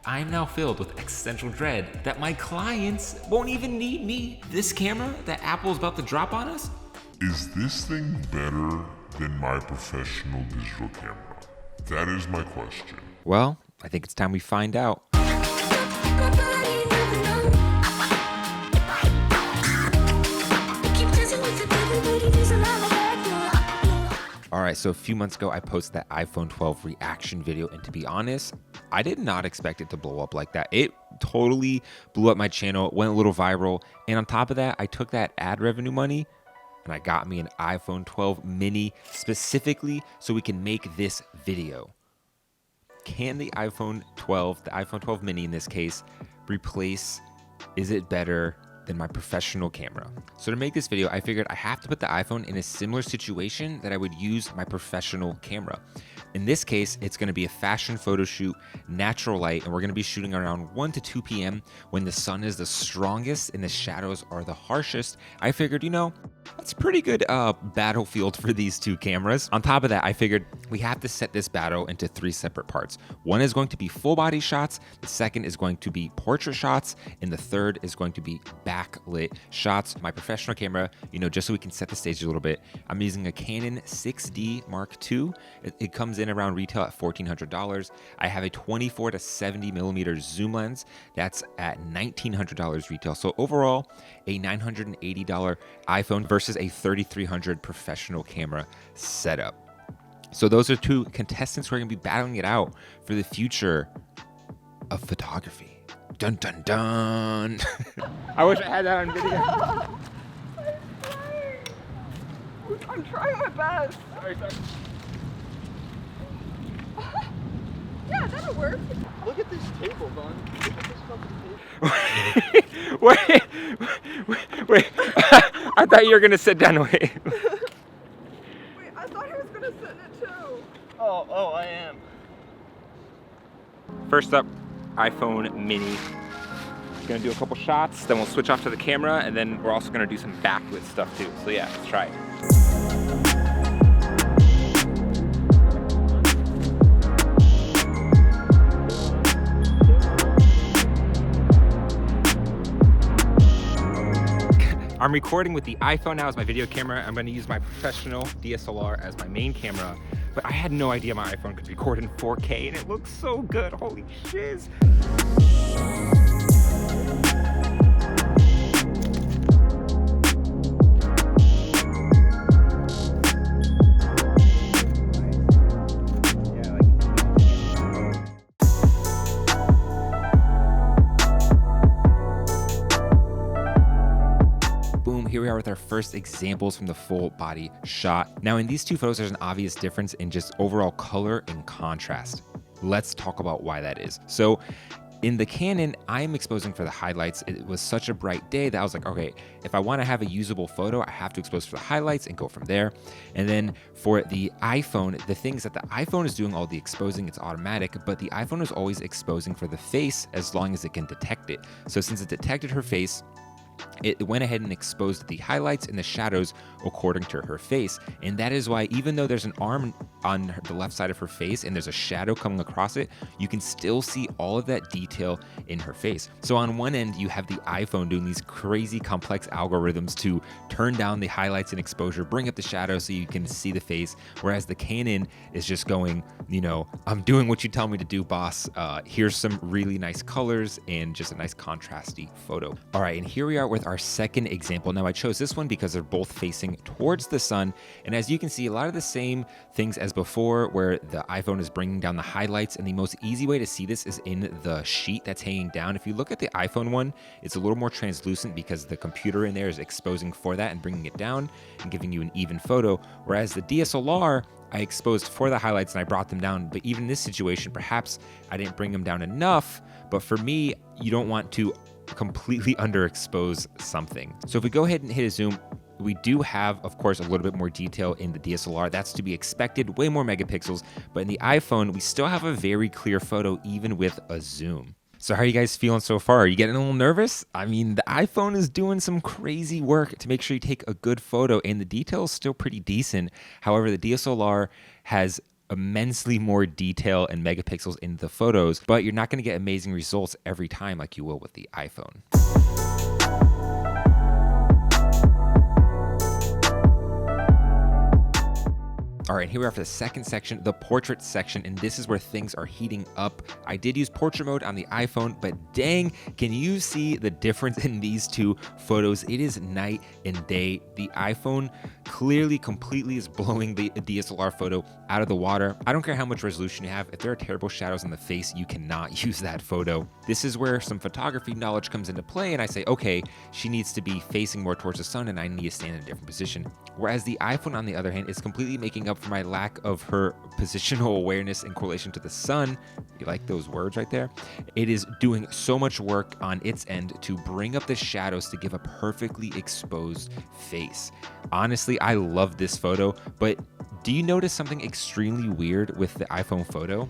I'm now filled with existential dread that my clients won't even need me. This camera that Apple's about to drop on us? Is this thing better than my professional digital camera? That is my question. Well, I think it's time we find out. All right, so a few months ago, I posted that iPhone 12 reaction video, and to be honest, I did not expect it to blow up like that. It totally blew up my channel, went a little viral, and on top of that, I took that ad revenue money and I got me an iPhone 12 mini specifically so we can make this video. Can the iPhone 12 mini in this case, replace, is it better than my professional camera? So to make this video, I figured I have to put the iPhone in a similar situation that I would use my professional camera. In this case, it's gonna be a fashion photo shoot, natural light, and we're gonna be shooting around 1 to 2 p.m. when the sun is the strongest and the shadows are the harshest. I figured, that's a pretty good battlefield for these two cameras. On top of that, I figured we have to set this battle into 3 separate parts. One is going to be full body shots, the second is going to be portrait shots, and the third is going to be backlit shots. My professional camera, just so we can set the stage a little bit, I'm using a Canon 6D Mark II. It comes in around retail at $1,400. I have a 24 to 70 millimeter zoom lens that's at $1,900 retail. So overall, a $980 iPhone versus a $3,300 professional camera setup. So those are 2 contestants who are going to be battling it out for the future of photography. Dun dun dun. I wish I had that on video. I'm trying my best. Sorry. Yeah, that'll work. Look at this table, Vaughn. Look at this fucking table. Wait. I thought you were gonna sit down. Wait. Wait, I thought he was gonna sit in it too. Oh, I am. First up, iPhone mini. Gonna do a couple shots, then we'll switch off to the camera, and then we're also gonna do some backlit stuff too. So yeah, let's try it. I'm recording with the iPhone now as my video camera. I'm going to use my professional DSLR as my main camera, but I had no idea my iPhone could record in 4K, and it looks so good. Holy shiz. Here we are with our first examples from the full body shot. Now in these 2 photos, there's an obvious difference in just overall color and contrast. Let's talk about why that is. So in the Canon, I'm exposing for the highlights. It was such a bright day that I was like, okay, if I want to have a usable photo, I have to expose for the highlights and go from there. And then for the iPhone, the thing is that the iPhone is doing all the exposing, it's automatic, but the iPhone is always exposing for the face as long as it can detect it. So since it detected her face, it went ahead and exposed the highlights and the shadows according to her face. And that is why even though there's an arm on the left side of her face and there's a shadow coming across it, you can still see all of that detail in her face. So on one end, you have the iPhone doing these crazy complex algorithms to turn down the highlights and exposure, bring up the shadow so you can see the face. Whereas the Canon is just going, I'm doing what you tell me to do, boss. Here's some really nice colors and just a nice contrasty photo. All right, and here we are with our second example. Now I chose this one because they're both facing towards the sun. And as you can see, a lot of the same things as before where the iPhone is bringing down the highlights. And the most easy way to see this is in the sheet that's hanging down. If you look at the iPhone one, it's a little more translucent because the computer in there is exposing for that and bringing it down and giving you an even photo. Whereas the DSLR, I exposed for the highlights and I brought them down. But even in this situation, perhaps I didn't bring them down enough. But for me, you don't want to completely underexpose something. So if we go ahead and hit a zoom, we do have, of course, a little bit more detail in the DSLR. That's to be expected, way more megapixels. But in the iPhone, we still have a very clear photo, even with a zoom. So how are you guys feeling so far? Are you getting a little nervous? I mean, the iPhone is doing some crazy work to make sure you take a good photo, and the detail is still pretty decent. However, the DSLR has immensely more detail and megapixels in the photos, but you're not going to get amazing results every time like you will with the iPhone. All right, here we are for the second section, the portrait section, and this is where things are heating up. I did use portrait mode on the iPhone, but dang, can you see the difference in these two photos? It is night and day. The iPhone clearly completely is blowing the DSLR photo out of the water. I don't care how much resolution you have. If there are terrible shadows on the face, you cannot use that photo. This is where some photography knowledge comes into play, and I say, okay, she needs to be facing more towards the sun, and I need to stand in a different position. Whereas the iPhone, on the other hand, is completely making up for my lack of her positional awareness in correlation to the sun. You like those words right there? It is doing so much work on its end to bring up the shadows to give a perfectly exposed face. Honestly, I love this photo, but do you notice something extremely weird with the iPhone photo?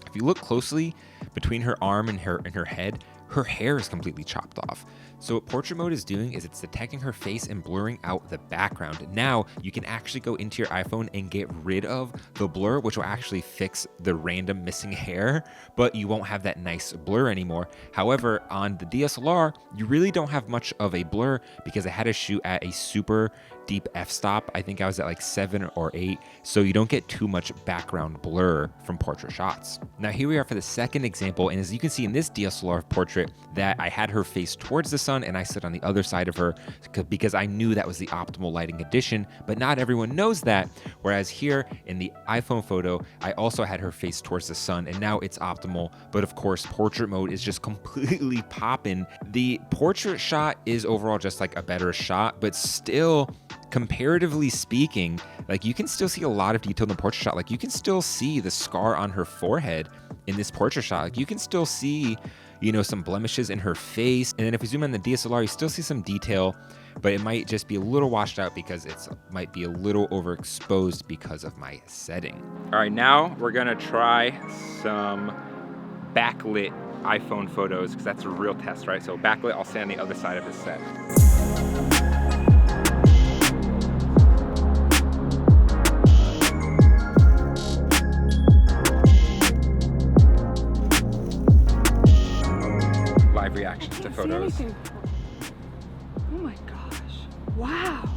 If you look closely between her arm and her head, her hair is completely chopped off. So what portrait mode is doing is it's detecting her face and blurring out the background. Now you can actually go into your iPhone and get rid of the blur, which will actually fix the random missing hair, but you won't have that nice blur anymore. However, on the DSLR, you really don't have much of a blur because I had to shoot at a super deep f-stop. I think I was at like 7 or 8, so you don't get too much background blur from portrait shots. Now here we are for the second example, and as you can see in this DSLR portrait that I had her face towards the sun and I stood on the other side of her because I knew that was the optimal lighting condition, but not everyone knows that. Whereas here in the iPhone photo, I also had her face towards the sun and now it's optimal, but of course portrait mode is just completely popping. The portrait shot is overall just like a better shot, but still, comparatively speaking, like you can still see a lot of detail in the portrait shot. Like you can still see the scar on her forehead in this portrait shot. Like you can still see, you know, some blemishes in her face. And then if we zoom in the DSLR, you still see some detail, but it might just be a little washed out because it might be a little overexposed because of my setting. All right, now we're gonna try some backlit iPhone photos because that's a real test, right? So backlit, I'll stand on the other side of the set. Reactions to photos. Oh my gosh. Wow.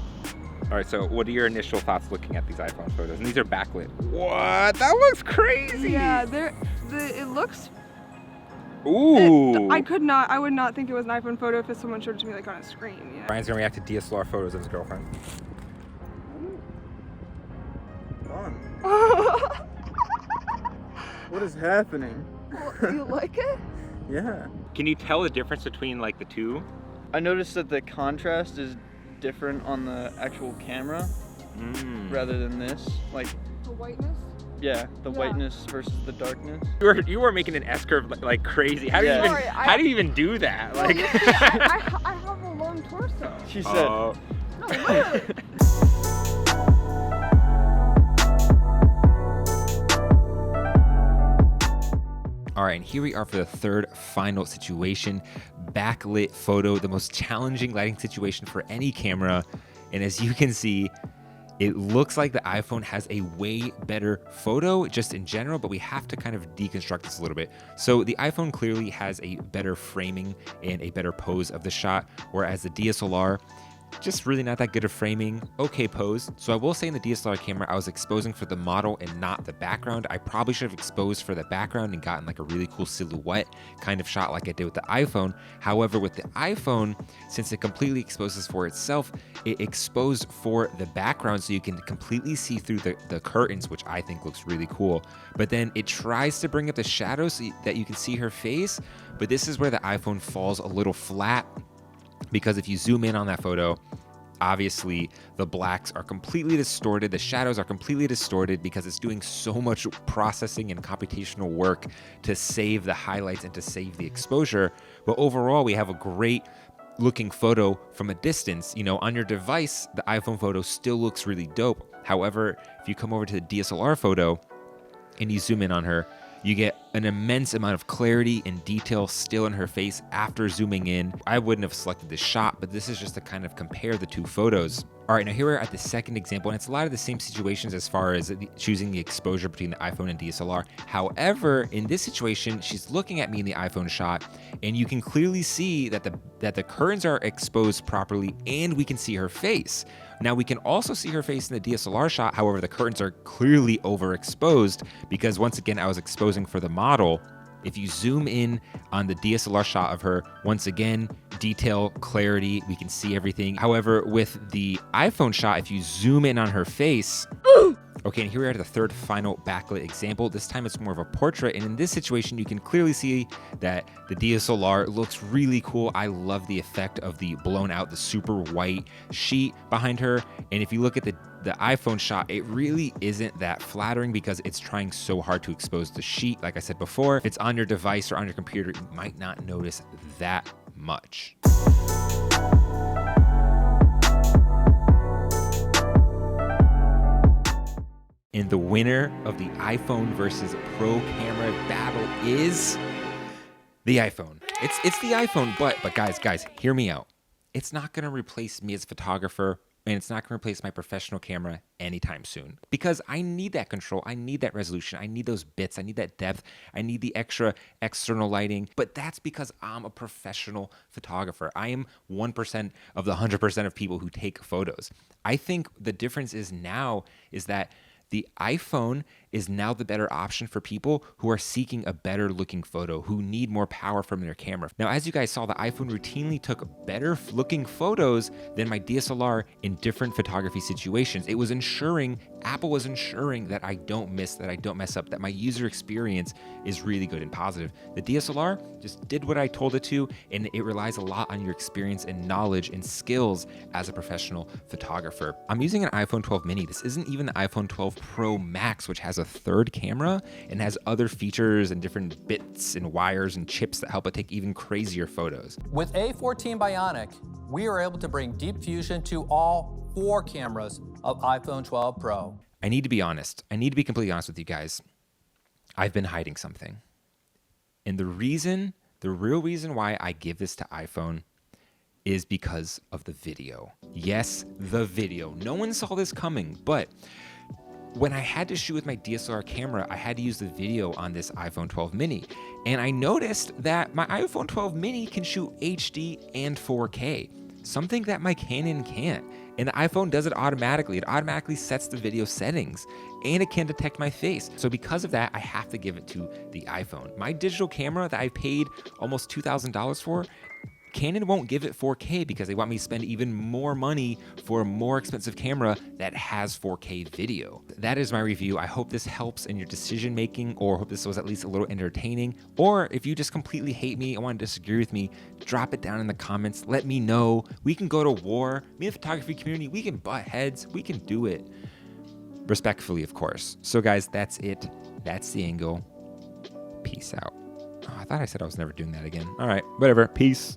All right, so what are your initial thoughts looking at these iPhone photos? And these are backlit. What? That looks crazy. Yeah, it looks. Ooh. I would not think it was an iPhone photo if someone showed it to me like on a screen. Yeah. Brian's gonna react to DSLR photos of his girlfriend. Fun. What is happening? Well, you like it? Yeah. Can you tell the difference between like the two? I noticed that the contrast is different on the actual camera rather than this. Like The whiteness? yeah, the whiteness versus the darkness. You were making an S curve like crazy. How do you Yeah. even Sorry, how do you even do that? Well, Like you see, I have a long torso. She said No, literally. All right, and here we are for the third final situation, backlit photo, the most challenging lighting situation for any camera. And as you can see, it looks like the iPhone has a way better photo just in general, but we have to kind of deconstruct this a little bit. So the iPhone clearly has a better framing and a better pose of the shot, whereas the DSLR, just really not that good of framing, okay pose. So I will say in the DSLR camera, I was exposing for the model and not the background. I probably should have exposed for the background and gotten like a really cool silhouette kind of shot like I did with the iPhone. However, with the iPhone, since it completely exposes for itself, it exposed for the background so you can completely see through the curtains, which I think looks really cool. But then it tries to bring up the shadows so that you can see her face, but this is where the iPhone falls a little flat. Because if you zoom in on that photo, obviously the blacks are completely distorted, the shadows are completely distorted because it's doing so much processing and computational work to save the highlights and to save the exposure. But overall, we have a great looking photo from a distance. You know, on your device, the iPhone photo still looks really dope. However, if you come over to the DSLR photo and you zoom in on her, you get an immense amount of clarity and detail still in her face after zooming in. I wouldn't have selected this shot, but this is just to kind of compare the two photos. All right, now here we're at the second example, and it's a lot of the same situations as far as choosing the exposure between the iPhone and DSLR. However, in this situation, she's looking at me in the iPhone shot, and you can clearly see that the curtains are exposed properly, and we can see her face. Now we can also see her face in the DSLR shot. However, the curtains are clearly overexposed because once again, I was exposing for the model. If you zoom in on the DSLR shot of her, once again, detail, clarity, we can see everything. However, with the iPhone shot, if you zoom in on her face, okay, and here we are at the third final backlit example. This time it's more of a portrait, and in this situation, you can clearly see that the DSLR looks really cool. I love the effect of the blown out, the super white sheet behind her. And if you look at the iPhone shot, it really isn't that flattering because it's trying so hard to expose the sheet. Like I said before, if it's on your device or on your computer, you might not notice that much. And the winner of the iPhone versus Pro camera battle is the iPhone. It's the iPhone, but guys, hear me out. It's not gonna replace me as a photographer, and it's not gonna replace my professional camera anytime soon. Because I need that control, I need that resolution, I need those bits, I need that depth, I need the extra external lighting. But that's because I'm a professional photographer. I am 1% of the 100% of people who take photos. I think the difference is that the iPhone is now the better option for people who are seeking a better looking photo, who need more power from their camera. Now, as you guys saw, the iPhone routinely took better looking photos than my DSLR in different photography situations. Apple was ensuring that I don't mess up, that my user experience is really good and positive. The DSLR just did what I told it to, and it relies a lot on your experience and knowledge and skills as a professional photographer. I'm using an iPhone 12 mini. This isn't even the iPhone 12 Pro Max, which has a third camera and has other features and different bits and wires and chips that help it take even crazier photos. With A14 Bionic, we are able to bring deep fusion to all 4 cameras of iPhone 12 Pro. I need to be honest. I need to be completely honest with you guys. I've been hiding something. And the real reason why I give this to iPhone is because of the video. Yes, the video. No one saw this coming, but when I had to shoot with my DSLR camera, I had to use the video on this iPhone 12 mini. And I noticed that my iPhone 12 mini can shoot HD and 4K, something that my Canon can't. And the iPhone does it automatically. It automatically sets the video settings, and it can detect my face. So because of that, I have to give it to the iPhone. My digital camera that I paid almost $2,000 for, Canon won't give it 4K because they want me to spend even more money for a more expensive camera that has 4K video. That is my review. I hope this helps in your decision making, or hope this was at least a little entertaining. Or if you just completely hate me and want to disagree with me, drop it down in the comments. Let me know. We can go to war. Me and the photography community, we can butt heads. We can do it. Respectfully, of course. So guys, that's it. That's the angle. Peace out. Oh, I thought I said I was never doing that again. All right, whatever. Peace.